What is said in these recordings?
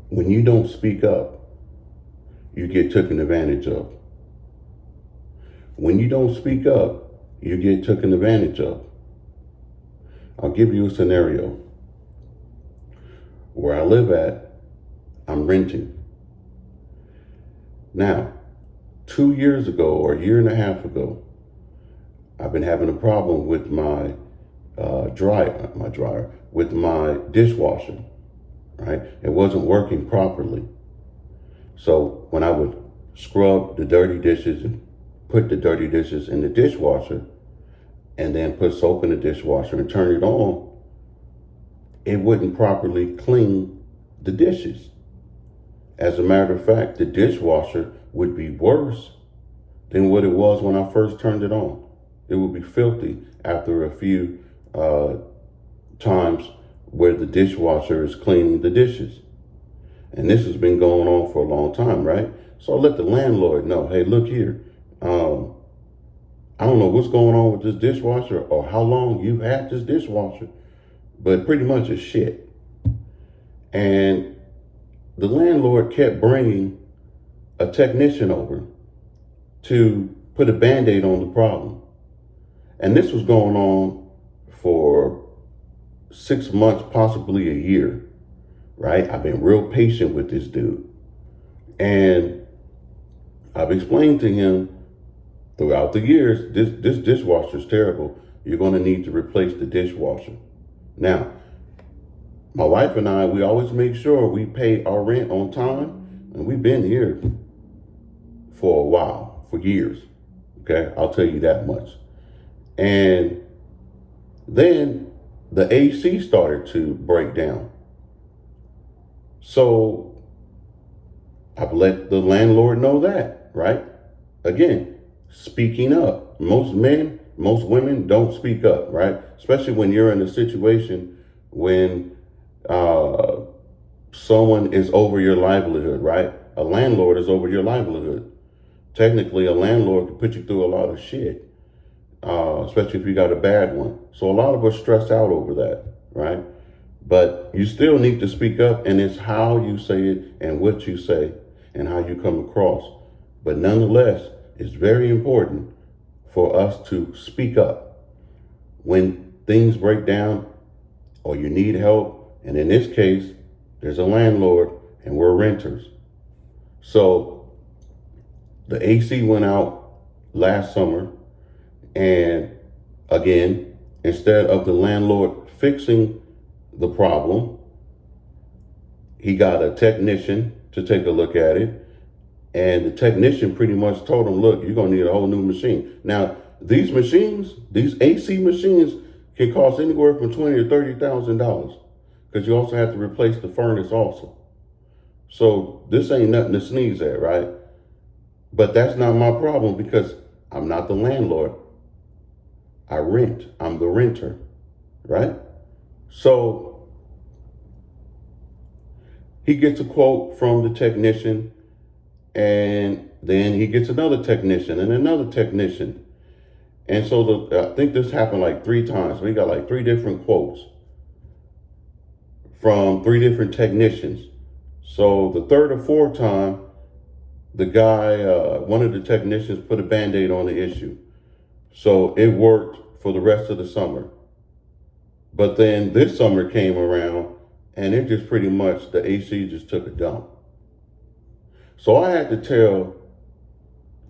When you don't speak up, you get taken advantage of. When you don't speak up, you get taken advantage of. I'll give you a scenario. Where I live at, I'm renting. Now, 2 years ago or a year and a half ago, I've been having a problem with my dryer, with my dishwasher, right? It wasn't working properly. So when I would scrub the dirty dishes and put the dirty dishes in the dishwasher and then put soap in the dishwasher and turn it on, it wouldn't properly clean the dishes. As a matter of fact, the dishwasher would be worse than what it was when I first turned it on. It would be filthy after a few times where the dishwasher is cleaning the dishes. And this has been going on for a long time, right? So I let the landlord know, hey, look here. I don't know what's going on with this dishwasher or how long you've had this dishwasher, but pretty much it's shit. And the landlord kept bringing a technician over to put a Band-Aid on the problem. And this was going on for 6 months, possibly a year, right? I've been real patient with this dude. And I've explained to him throughout the years, this dishwasher is terrible. You're going to need to replace the dishwasher. Now, my wife and I, we always make sure we pay our rent on time. And we've been here for a while, for years. Okay, I'll tell you that much. And then the AC started to break down. So I've let the landlord know that, right? Again, speaking up. Most men, most women don't speak up, right? Especially when you're in a situation when someone is over your livelihood, right? A landlord is over your livelihood. Technically, a landlord can put you through a lot of shit, especially if you got a bad one. So a lot of us stress out over that, right? But you still need to speak up, and it's how you say it and what you say and how you come across. But nonetheless, it's very important for us to speak up when things break down or you need help. And in this case, there's a landlord and we're renters. So the AC went out last summer. And again, instead of the landlord fixing the problem, he got a technician to take a look at it. And the technician pretty much told him, look, you're going to need a whole new machine. Now, these machines, these AC machines can cost anywhere from $20,000 to $30,000 because you also have to replace the furnace also. So this ain't nothing to sneeze at, right? But that's not my problem because I'm not the landlord. I rent. I'm the renter, right? So he gets a quote from the technician, and then he gets another technician and another technician. And so I think this happened like 3 times. We got like 3 different quotes from 3 different technicians. So the 3rd or 4th time, the guy, one of the technicians put a Band-Aid on the issue. So it worked for the rest of the summer. But then this summer came around and it just pretty much, the AC just took a dump. So I had to tell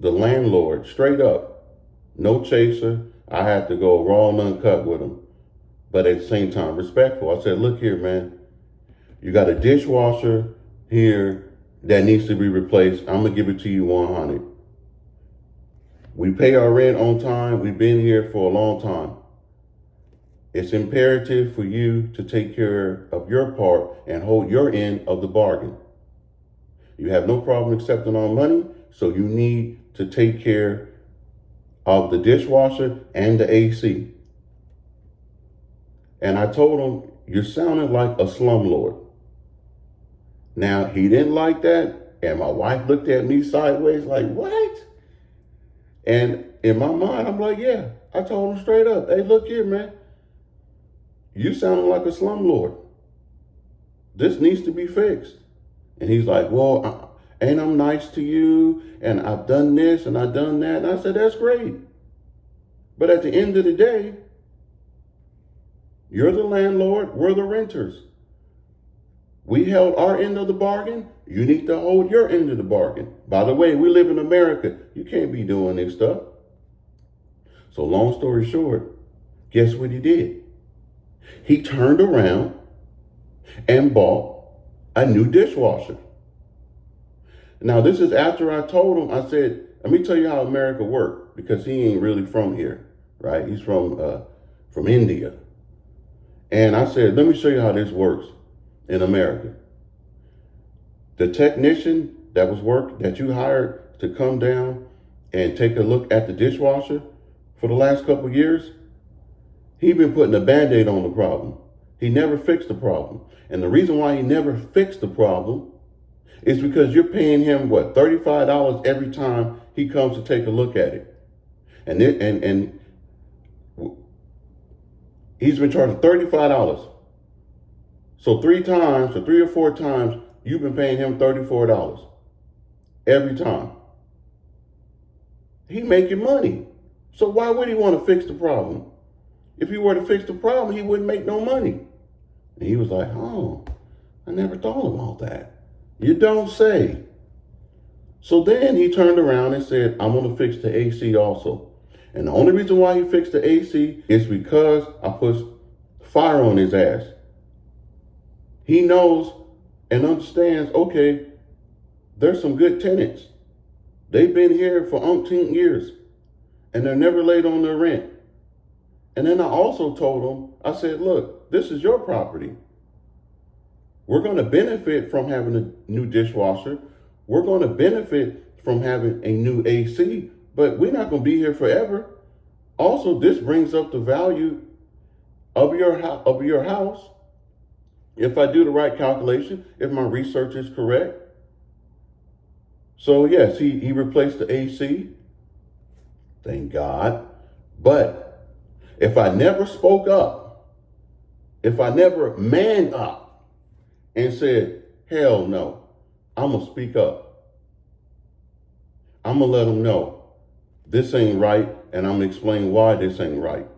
the landlord straight up, no chaser. I had to go raw and uncut with him, but at the same time, respectful. I said, look here, man, you got a dishwasher here that needs to be replaced. I'm gonna give it to you 100. We pay our rent on time. We've been here for a long time. It's imperative for you to take care of your part and hold your end of the bargain. You have no problem accepting our money, so you need to take care of the dishwasher and the AC. And I told him, you're sounding like a slumlord. Now, he didn't like that, and my wife looked at me sideways like, what? And in my mind, I'm like, yeah. I told him straight up, hey, look here, man. You sounding like a slumlord. This needs to be fixed. And he's like, well, ain't I'm nice to you? And I've done this and I've done that. And I said, that's great. But at the end of the day, you're the landlord, we're the renters. We held our end of the bargain. You need to hold your end of the bargain. By the way, we live in America. You can't be doing this stuff. So long story short, guess what he did? He turned around and bought a new dishwasher. Now, this is after I told him, I said, let me tell you how America works, because he ain't really from here, right? He's from India. And I said, let me show you how this works in America. The technician that you hired to come down and take a look at the dishwasher for the last couple of years, he been putting a Band-Aid on the problem. He never fixed the problem. And the reason why he never fixed the problem is because you're paying him, what, $35 every time he comes to take a look at it. And he's been charged $35. So 3 or 4 times, you've been paying him $34 every time. He making money. So why would he want to fix the problem? If he were to fix the problem, he wouldn't make no money. And he was like, oh, I never thought about that. You don't say. So then he turned around and said, I'm going to fix the AC also. And the only reason why he fixed the AC is because I put fire on his ass. He knows and understands, okay, there's some good tenants. They've been here for umpteen years and they're never late on their rent. And then I also told him, I said, look, this is your property. We're going to benefit from having a new dishwasher. We're going to benefit from having a new AC, but we're not going to be here forever. Also, this brings up the value of your house. If I do the right calculation, if my research is correct. So yes, he replaced the AC. Thank God. But if I never spoke up, if I never manned up and said, hell no, I'm going to speak up. I'm going to let them know this ain't right, and I'm going to explain why this ain't right.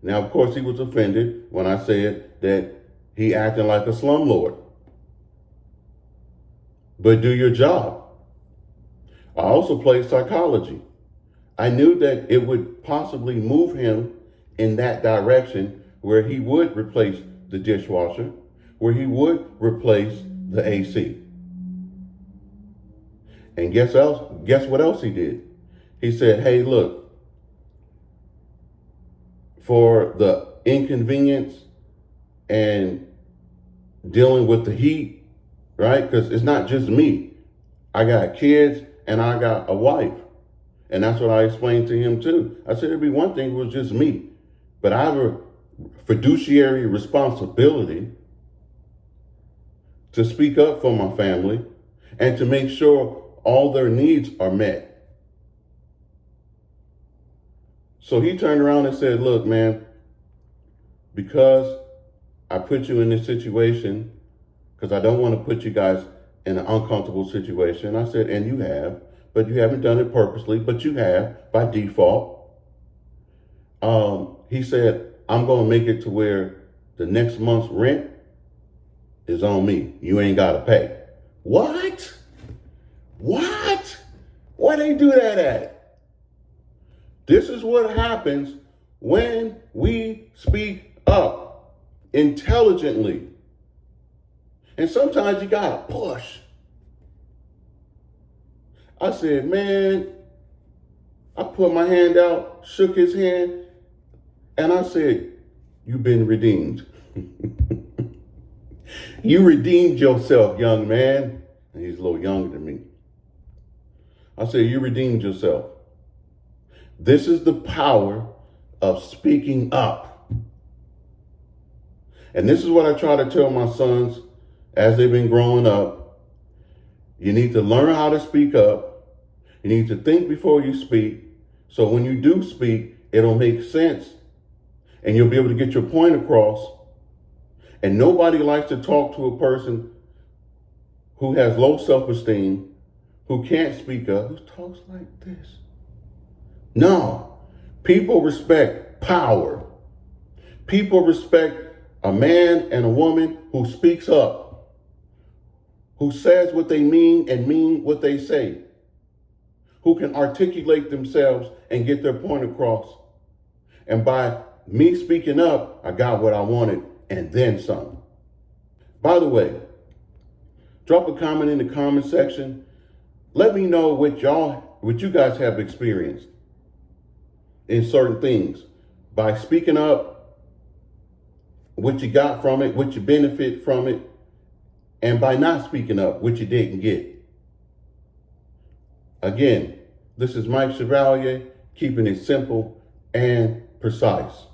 Now, of course, he was offended when I said that he acting like a slumlord. But do your job. I also played psychology. I knew that it would possibly move him in that direction where he would replace the dishwasher, where he would replace the AC. And guess what else he did? He said, hey, look, for the inconvenience and dealing with the heat, right? Because it's not just me. I got kids and I got a wife. And that's what I explained to him too. I said it'd be one thing if it was just me, but I have a fiduciary responsibility to speak up for my family and to make sure all their needs are met. So he turned around and said, look, man, because I put you in this situation, because I don't want to put you guys in an uncomfortable situation. I said, and you have, but you haven't done it purposely, but you have by default. He said, I'm going to make it to where the next month's rent is on me. You ain't got to pay. What? Where they do that at? This is what happens when we speak up intelligently. And sometimes you got to push. I said, man, I put my hand out, shook his hand, and I said, you've been redeemed. You redeemed yourself, young man. And he's a little younger than me. I said, you redeemed yourself. This is the power of speaking up. And this is what I try to tell my sons as they've been growing up. You need to learn how to speak up. You need to think before you speak. So when you do speak, it'll make sense. And you'll be able to get your point across. And nobody likes to talk to a person who has low self-esteem, who can't speak up, who talks like this. No. People respect power. People respect a man and a woman who speaks up, who says what they mean and mean what they say, who can articulate themselves and get their point across. And by me speaking up, I got what I wanted and then some. By the way, drop a comment in the comment section. Let me know what you guys have experienced in certain things by speaking up, what you got from it, what you benefit from it, and by not speaking up, what you didn't get. Again, this is Mike Chevalier, keeping it simple and precise.